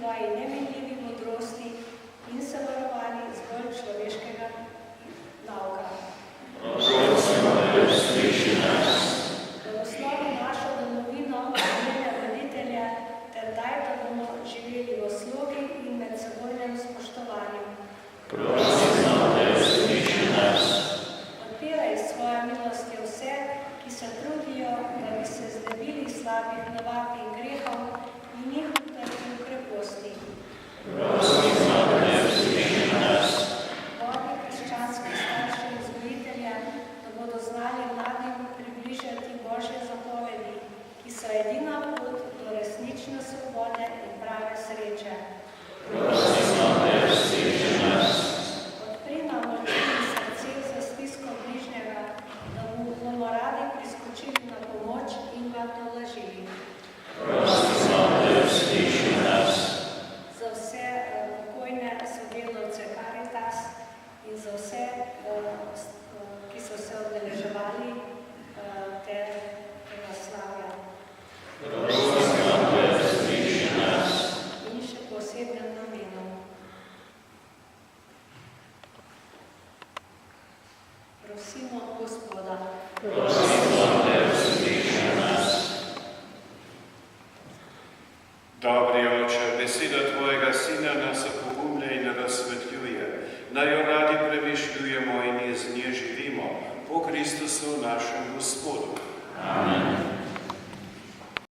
tvoji nemenljivi modrosti in se varovali zgolj človeškega nauka. Prosimo, da usliši nas. Blagoslovi našo domovino, njene voditelje, ter daj, da bomo živeli v slogi in medsebojnem spoštovanju. Prosimo, da usliši nas. Odpiraj s svojo milostjo vse, ki se trudijo, da bi se znebili slabih navad in grehov in jih utrpil v kreposti. Prosimo, da usliši nas. Vodi krščanske starše in vzgojitelje, da bodo znali mladim približati Božje zapovedi, ki so edina pot do resnične svobode in prave sreče. Prosimo, da usliši nas. Odpri nam oči in srce za stisko bližnjega, da mu bomo radi priskočili na pomoč in ga tolažili. Prosimo, da usliši nas. Za vse pokojne sodelavce Caritas in za vse, ki so se udeleževali tega slavja. Prosimo, da usliši nas. In še posebnem namenu. Prosimo Gospoda. Prosimo, da usliši nas. Dobri Oče, beseda Tvojega Sina nas opogumlja in razsvetljuje. Naj jo radi premišljujemo in iz nje živimo. Po Kristusu našem Gospodu. Amen.